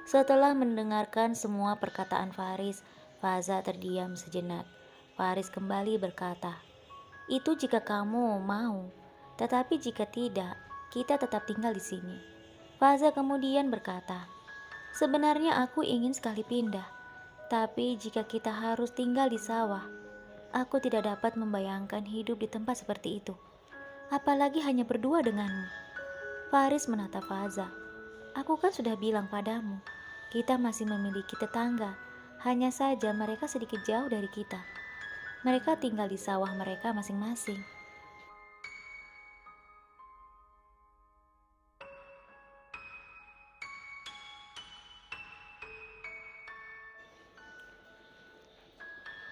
Setelah mendengarkan semua perkataan Faris, Faza terdiam sejenak. Faris kembali berkata, "Itu jika kamu mau, tetapi jika tidak, kita tetap tinggal di sini." Faza kemudian berkata, "Sebenarnya aku ingin sekali pindah, tapi jika kita harus tinggal di sawah, aku tidak dapat membayangkan hidup di tempat seperti itu. Apalagi hanya berdua denganmu." Faris menatap Faza. "Aku kan sudah bilang padamu, kita masih memiliki tetangga. Hanya saja mereka sedikit jauh dari kita. Mereka tinggal di sawah mereka masing-masing."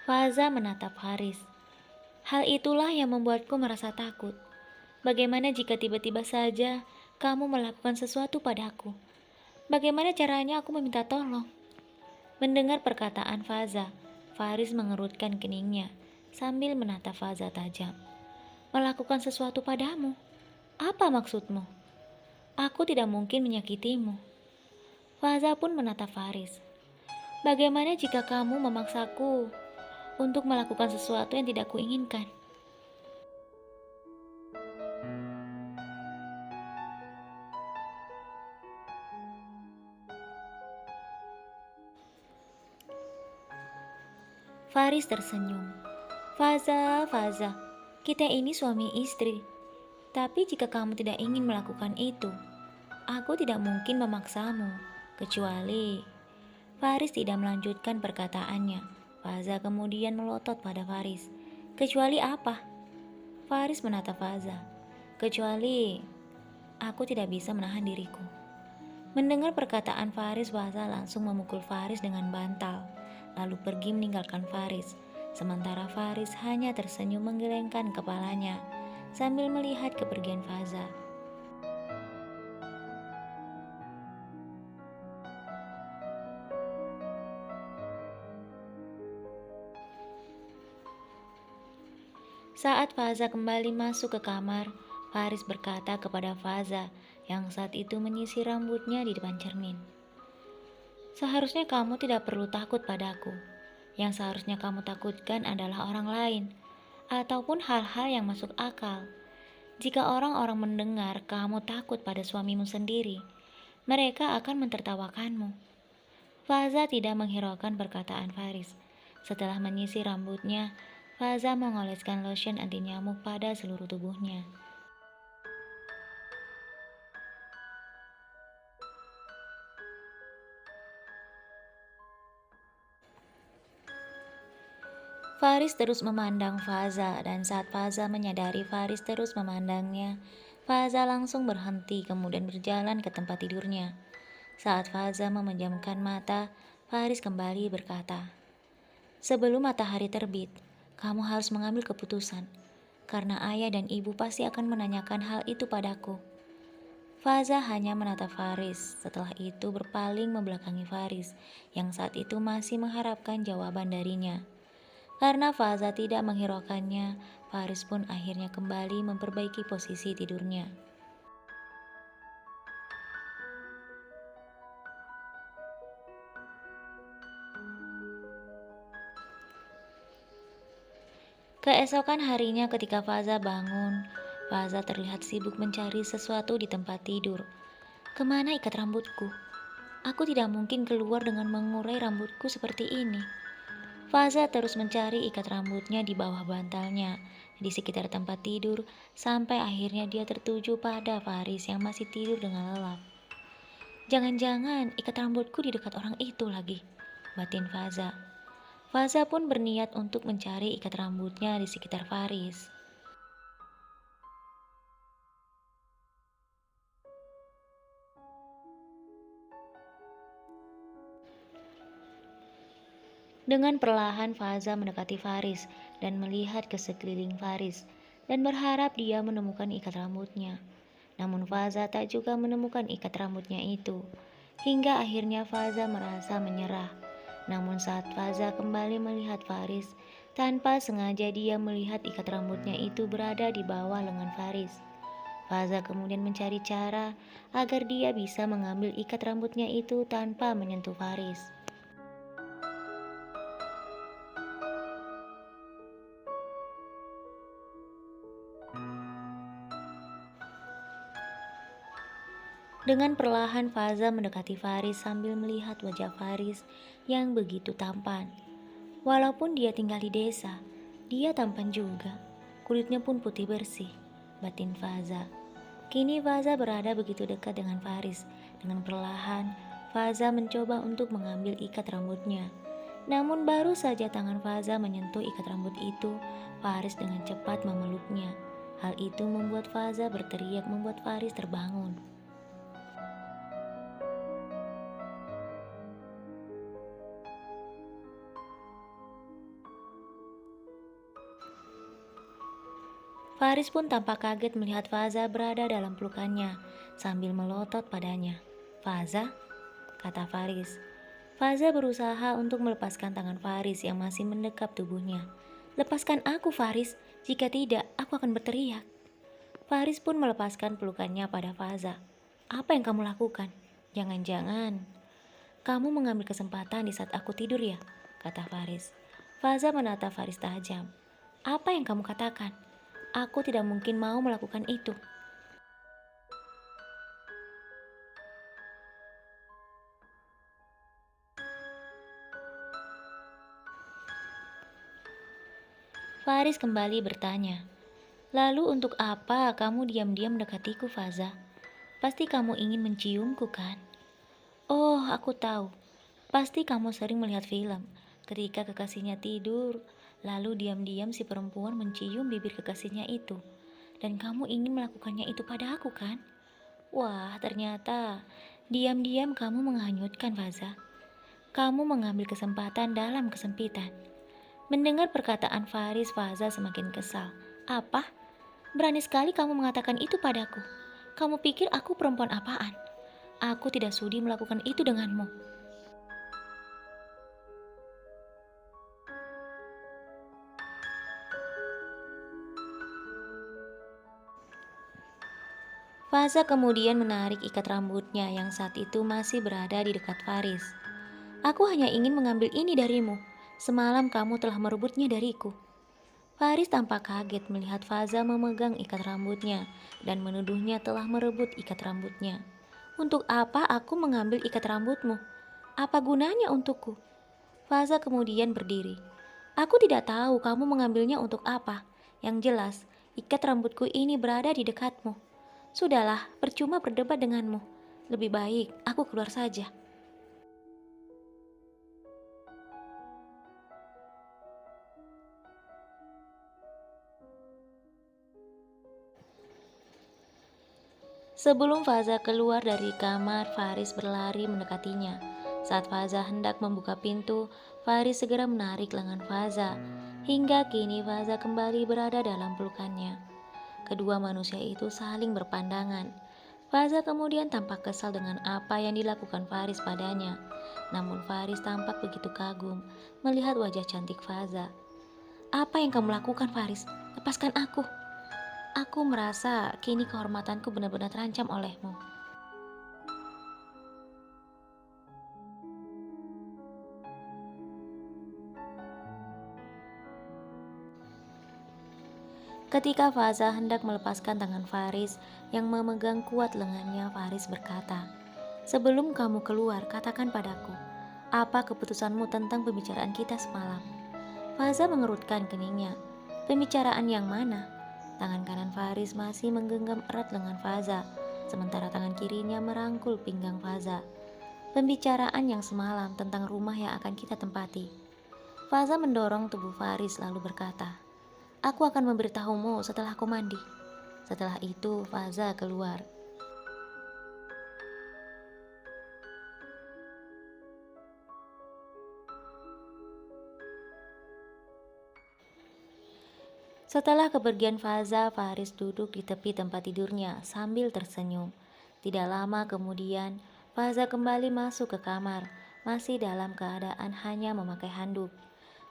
Faza menatap Haris. "Hal itulah yang membuatku merasa takut. Bagaimana jika tiba-tiba saja kamu melakukan sesuatu padaku? Bagaimana caranya aku meminta tolong?" Mendengar perkataan Faza, Faris mengerutkan keningnya sambil menatap Faza tajam. "Melakukan sesuatu padamu? Apa maksudmu?" "Aku tidak mungkin menyakitimu." Faza pun menatap Faris. "Bagaimana jika kamu memaksaku untuk melakukan sesuatu yang tidak kuinginkan?" Faris tersenyum. Faza, kita ini suami istri. Tapi jika kamu tidak ingin melakukan itu, aku tidak mungkin memaksamu. Kecuali..." Faris tidak melanjutkan perkataannya. Faza kemudian melotot pada Faris. "Kecuali apa?" Faris menatap Faza. "Kecuali aku tidak bisa menahan diriku." Mendengar perkataan Faris, Faza langsung memukul Faris dengan bantal, lalu pergi meninggalkan Faris. Sementara Faris hanya tersenyum menggelengkan kepalanya sambil melihat kepergian Faza. Saat Faza kembali masuk ke kamar, Faris berkata kepada Faza yang saat itu menyisir rambutnya di depan cermin, "Seharusnya kamu tidak perlu takut padaku. Yang seharusnya kamu takutkan adalah orang lain, ataupun hal-hal yang masuk akal. Jika orang-orang mendengar kamu takut pada suamimu sendiri, mereka akan mentertawakanmu." Faza tidak menghiraukan perkataan Faris. Setelah menyisir rambutnya, Faza mengoleskan lotion anti nyamuk pada seluruh tubuhnya. Faris terus memandang Faza, dan saat Faza menyadari Faris terus memandangnya, Faza langsung berhenti kemudian berjalan ke tempat tidurnya. Saat Faza memejamkan mata, Faris kembali berkata, "Sebelum matahari terbit, kamu harus mengambil keputusan, karena ayah dan ibu pasti akan menanyakan hal itu padaku." Faza hanya menatap Faris, setelah itu berpaling membelakangi Faris, yang saat itu masih mengharapkan jawaban darinya. Karena Faza tidak menghiraukannya, Faris pun akhirnya kembali memperbaiki posisi tidurnya. Keesokan harinya ketika Faza bangun, Faza terlihat sibuk mencari sesuatu di tempat tidur. "Kemana ikat rambutku? Aku tidak mungkin keluar dengan mengurai rambutku seperti ini." Faza terus mencari ikat rambutnya di bawah bantalnya, di sekitar tempat tidur, sampai akhirnya dia tertuju pada Faris yang masih tidur dengan lelap. "Jangan-jangan ikat rambutku di dekat orang itu lagi," batin Faza. Faza pun berniat untuk mencari ikat rambutnya di sekitar Faris. Dengan perlahan Faza mendekati Faris dan melihat ke sekeliling Faris dan berharap dia menemukan ikat rambutnya. Namun Faza tak juga menemukan ikat rambutnya itu. Hingga akhirnya Faza merasa menyerah. Namun saat Faza kembali melihat Faris, tanpa sengaja dia melihat ikat rambutnya itu berada di bawah lengan Faris. Faza kemudian mencari cara agar dia bisa mengambil ikat rambutnya itu tanpa menyentuh Faris. Dengan perlahan Faza mendekati Faris sambil melihat wajah Faris yang begitu tampan. Walaupun dia tinggal di desa, dia tampan juga. Kulitnya pun putih bersih, batin Faza. Kini Faza berada begitu dekat dengan Faris. Dengan perlahan, Faza mencoba untuk mengambil ikat rambutnya. Namun baru saja tangan Faza menyentuh ikat rambut itu, Faris dengan cepat memeluknya. Hal itu membuat Faza berteriak membuat Faris terbangun. Faris pun tampak kaget melihat Faza berada dalam pelukannya sambil melotot padanya. "Faza?" kata Faris. Faza berusaha untuk melepaskan tangan Faris yang masih mendekap tubuhnya. "Lepaskan aku, Faris. Jika tidak, aku akan berteriak." Faris pun melepaskan pelukannya pada Faza. "Apa yang kamu lakukan? Jangan-jangan kamu mengambil kesempatan di saat aku tidur ya?" kata Faris. Faza menatap Faris tajam. "Apa yang kamu katakan? Aku tidak mungkin mau melakukan itu." Faris kembali bertanya, "Lalu untuk apa kamu diam-diam mendekatiku, Faza? Pasti kamu ingin menciumku kan?" "Oh, aku tahu. Pasti kamu sering melihat film. Ketika kekasihnya tidur, lalu diam-diam si perempuan mencium bibir kekasihnya itu. Dan kamu ingin melakukannya itu pada aku kan? Wah, ternyata diam-diam kamu menghanyutkan, Faza. Kamu mengambil kesempatan dalam kesempitan." Mendengar perkataan Faris, Faza semakin kesal. "Apa? Berani sekali kamu mengatakan itu padaku. Kamu pikir aku perempuan apaan? Aku tidak sudi melakukan itu denganmu." Faza kemudian menarik ikat rambutnya yang saat itu masih berada di dekat Faris. "Aku hanya ingin mengambil ini darimu. Semalam kamu telah merebutnya dariku." Faris tampak kaget melihat Faza memegang ikat rambutnya dan menuduhnya telah merebut ikat rambutnya. "Untuk apa aku mengambil ikat rambutmu? Apa gunanya untukku?" Faza kemudian berdiri. "Aku tidak tahu kamu mengambilnya untuk apa. Yang jelas, ikat rambutku ini berada di dekatmu. Sudahlah, percuma berdebat denganmu. Lebih baik aku keluar saja." Sebelum Faza keluar dari kamar, Faris berlari mendekatinya. Saat Faza hendak membuka pintu, Faris segera menarik lengan Faza. Hingga kini Faza kembali berada dalam pelukannya. Kedua manusia itu saling berpandangan. Faza kemudian tampak kesal dengan apa yang dilakukan Faris padanya. Namun Faris tampak begitu kagum melihat wajah cantik Faza. "Apa yang kamu lakukan, Faris? Lepaskan aku. Aku merasa kini kehormatanku benar-benar terancam olehmu." Ketika Faza hendak melepaskan tangan Faris yang memegang kuat lengannya, Faris berkata, "Sebelum kamu keluar, katakan padaku, apa keputusanmu tentang pembicaraan kita semalam?" Faza mengerutkan keningnya. "Pembicaraan yang mana?" Tangan kanan Faris masih menggenggam erat lengan Faza, sementara tangan kirinya merangkul pinggang Faza. "Pembicaraan yang semalam tentang rumah yang akan kita tempati." Faza mendorong tubuh Faris lalu berkata, "Aku akan memberitahumu setelah aku mandi." Setelah itu Faza keluar. Setelah kepergian Faza, Faris duduk di tepi tempat tidurnya sambil tersenyum. Tidak lama kemudian, Faza kembali masuk ke kamar, masih dalam keadaan hanya memakai handuk.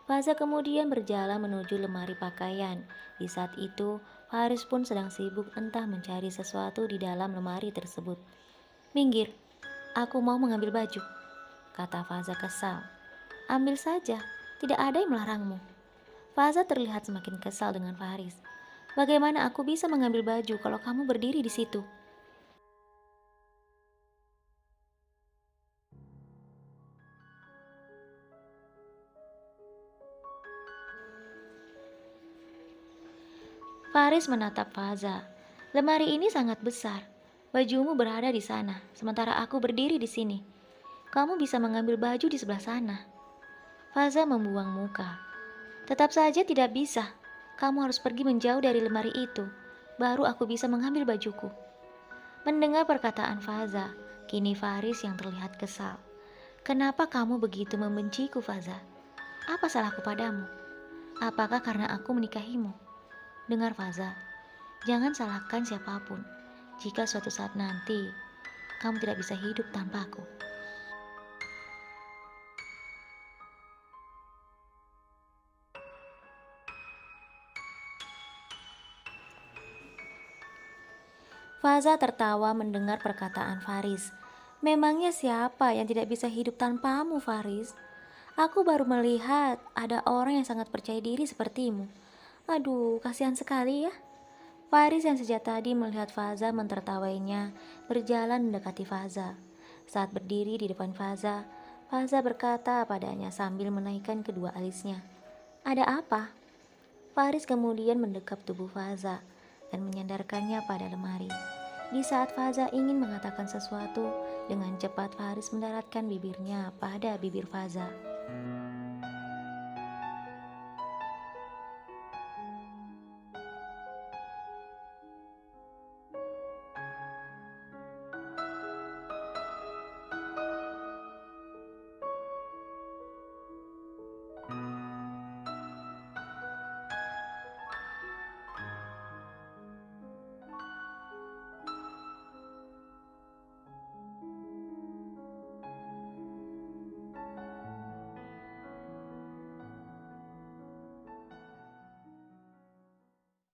Faza kemudian berjalan menuju lemari pakaian. Di saat itu, Faris pun sedang sibuk entah mencari sesuatu di dalam lemari tersebut. "Minggir, aku mau mengambil baju," kata Faza kesal. "Ambil saja, tidak ada yang melarangmu." Faza terlihat semakin kesal dengan Faris. "Bagaimana aku bisa mengambil baju kalau kamu berdiri di situ?" Faris menatap Faza. "Lemari ini sangat besar. Bajumu berada di sana, sementara aku berdiri di sini. Kamu bisa mengambil baju di sebelah sana." Faza membuang muka. "Tetap saja tidak bisa. Kamu harus pergi menjauh dari lemari itu. Baru aku bisa mengambil bajuku." Mendengar perkataan Faza, kini Faris yang terlihat kesal. "Kenapa kamu begitu membenciku, Faza? Apa salahku padamu? Apakah karena aku menikahimu?" Dengar Faza, jangan salahkan siapapun jika suatu saat nanti kamu tidak bisa hidup tanpa aku. Faza tertawa mendengar perkataan Faris. "Memangnya siapa yang tidak bisa hidup tanpamu, Faris? Aku baru melihat ada orang yang sangat percaya diri sepertimu. Aduh, kasihan sekali ya." Faris yang sejak tadi melihat Faza mentertawainya berjalan mendekati Faza. Saat berdiri di depan Faza, Faza berkata padanya sambil menaikkan kedua alisnya, "Ada apa?" Faris kemudian mendekap tubuh Faza dan menyandarkannya pada lemari. Di saat Faza ingin mengatakan sesuatu, dengan cepat Faris mendaratkan bibirnya pada bibir Faza.